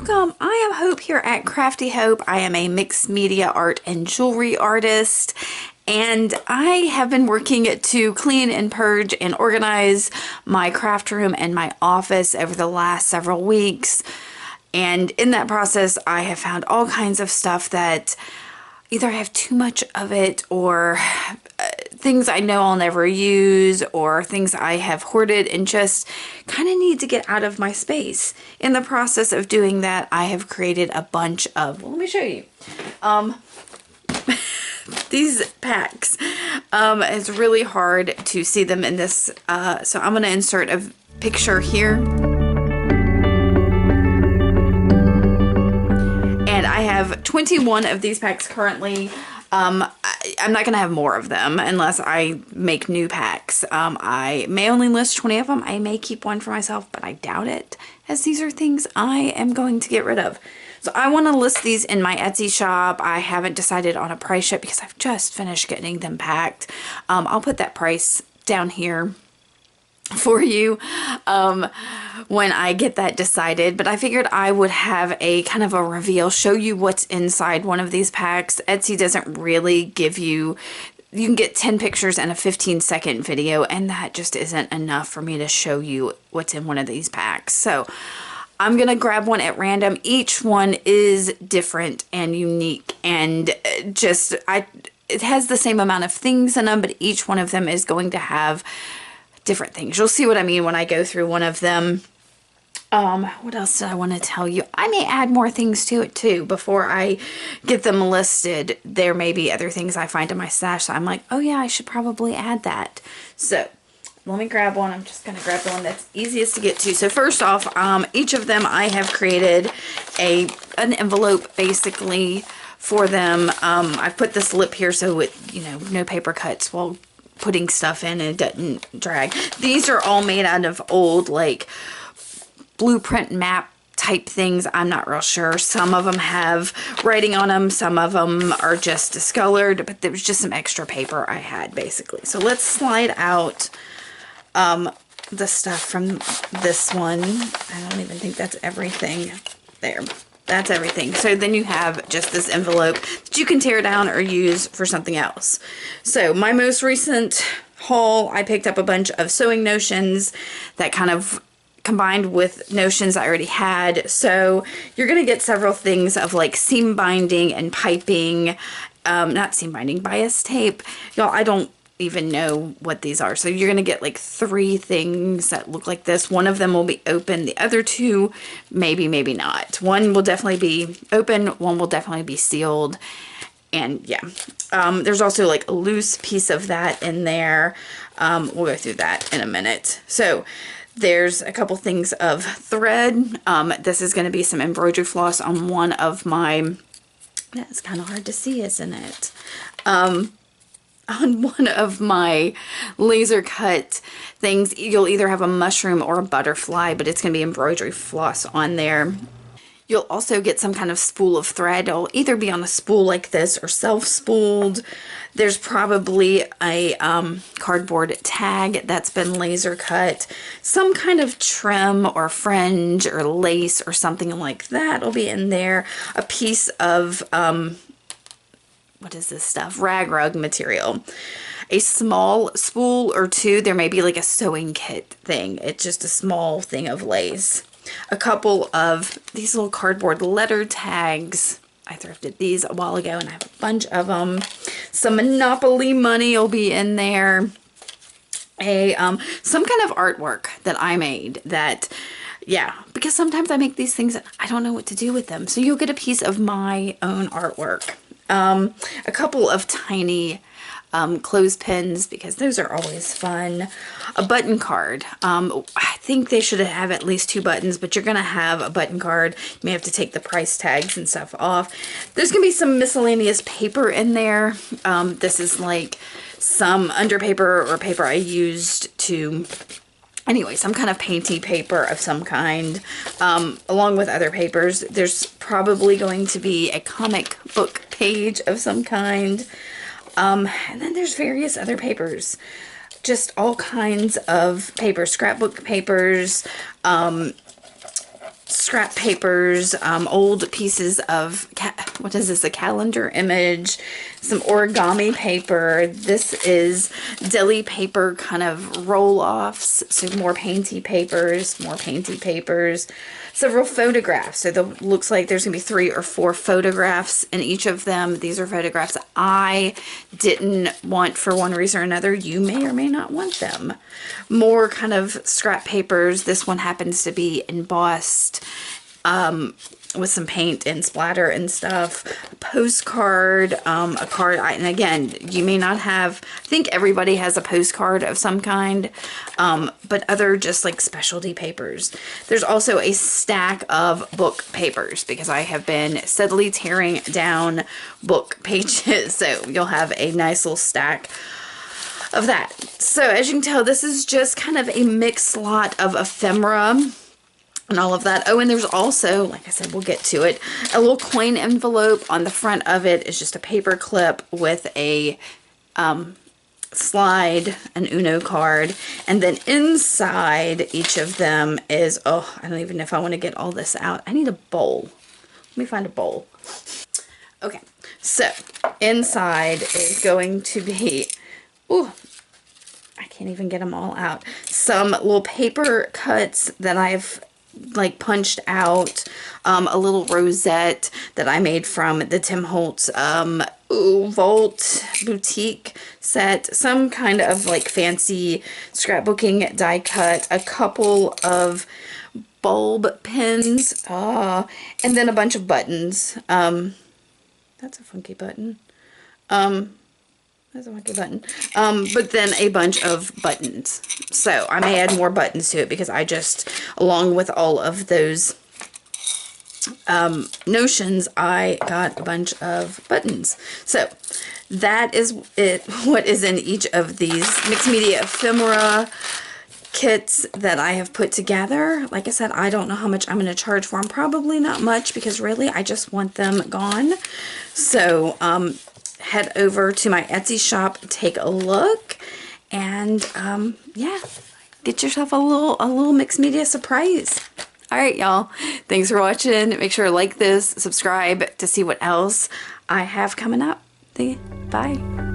Welcome. I am Hope here at Crafty Hope. I am a mixed media art and jewelry artist, and I have been working to clean and purge and organize my craft room and my office over the last several weeks. And in that process, I have found all kinds of stuff that either I have too much of it, or things I know I'll never use, or things I have hoarded and just kind of need to get out of my space. In the process of doing that, I have created a bunch of, well, let me show you. These packs. It's really hard to see them in this, so I'm going to insert a picture here. And I have 21 of these packs currently. I'm not going to have more of them unless I make new packs. I may only list 20 of them. I may keep one for myself, but I doubt it, as these are things I am going to get rid of. So I want to list these in my Etsy shop. I haven't decided on a price yet because I've just finished getting them packed. I'll put that price down here for you when I get that decided, but I figured I would have a kind of a reveal, show you what's inside one of these packs. Etsy doesn't really give you, you can get 10 pictures and a 15-second video, and that just isn't enough for me to show you what's in one of these packs. So I'm gonna grab one at random. Each one is different and unique, and it has the same amount of things in them, but each one of them is going to have different things. You'll see what I mean when I go through one of them. What else did I want to tell you? I may add more things to it too before I get them listed. There may be other things I find in my stash, so I'm like, oh yeah, I should probably add that. So let me grab one. I'm just going to grab the one that's easiest to get to. So first off, each of them I have created an envelope basically for them. I've put this lip here so it, no paper cuts while putting stuff in and it doesn't drag. These are all made out of old, like, blueprint map type things. I'm not real sure. Some of them have writing on them. Some of them are just discolored, but there was just some extra paper I had, basically. So let's slide out the stuff from this one. I don't even think that's everything. There. That's everything. So then you have just this envelope that you can tear down or use for something else. So my most recent haul, I picked up a bunch of sewing notions that kind of combined with notions I already had. So you're going to get several things of like seam binding and piping, not seam binding, bias tape. Y'all, I don't even know what these are. So you're going to get like 3 things that look like this. One of them will be open. The other 2, maybe not. One will definitely be open. One will definitely be sealed. And yeah, there's also like a loose piece of that in there. We'll go through that in a minute. So there's a couple things of thread. This is going to be some embroidery floss on one of my, that's kind of hard to see, isn't it? On one of my laser cut things, you'll either have a mushroom or a butterfly, but it's going to be embroidery floss on there. You'll also get some kind of spool of thread. It'll either be on a spool like this or self-spooled. There's probably a cardboard tag that's been laser cut. Some kind of trim or fringe or lace or something like that will be in there. A piece of, what is this stuff? Rag rug material. A small spool or 2. There may be like a sewing kit thing. It's just a small thing of lace. A couple of these little cardboard letter tags. I thrifted these a while ago and I have a bunch of them. Some Monopoly money will be in there. Some kind of artwork that I made that, yeah, because sometimes I make these things and I don't know what to do with them. So you'll get a piece of my own artwork. A couple of tiny clothespins, because those are always fun. A button card. I think they should have at least 2 buttons, but you're going to have a button card. You may have to take the price tags and stuff off. There's going to be some miscellaneous paper in there. This is like some underpaper or paper I used to, anyway, some kind of painty paper of some kind, along with other papers. There's probably going to be a comic book page of some kind. And then there's various other papers. Just all kinds of papers. Scrapbook papers, scrap papers, old pieces of, what is this, a calendar image, some origami paper. This is deli paper kind of roll-offs, so more painty papers, several photographs. So looks like there's gonna be 3 or 4 photographs in each of them. These are photographs that I didn't want for one reason or another. You may or may not want them. More kind of scrap papers. This one happens to be embossed with some paint and splatter and stuff. A postcard, a card, and again, you may not have, I think everybody has a postcard of some kind, but other just like specialty papers. There's also a stack of book papers because I have been steadily tearing down book pages, so you'll have a nice little stack of that. So as you can tell, this is just kind of a mixed lot of ephemera and all of that. Oh, and there's also, like I said, we'll get to it, a little coin envelope. On the front of it is just a paper clip with a slide, an Uno card, and then inside each of them is, oh, I don't even know if I want to get all this out. I need a bowl. Let me find a bowl. Okay, so inside is going to be, ooh, I can't even get them all out. Some little paper cuts that I've like punched out, a little rosette that I made from the Tim Holtz Vault Boutique set, some kind of like fancy scrapbooking die cut, a couple of bulb pins, and then a bunch of buttons. That's a funky button. That's a funky button. But then a bunch of buttons. So I may add more buttons to it because I just, along with all of those notions, I got a bunch of buttons. So that is what is in each of these mixed media ephemera kits that I have put together. Like I said, I don't know how much I'm going to charge for them. Probably not much because really I just want them gone. So head over to my Etsy shop, take a look, and yeah, get yourself a little mixed media surprise. All right, y'all. Thanks for watching. Make sure to like this, subscribe to see what else I have coming up. Bye.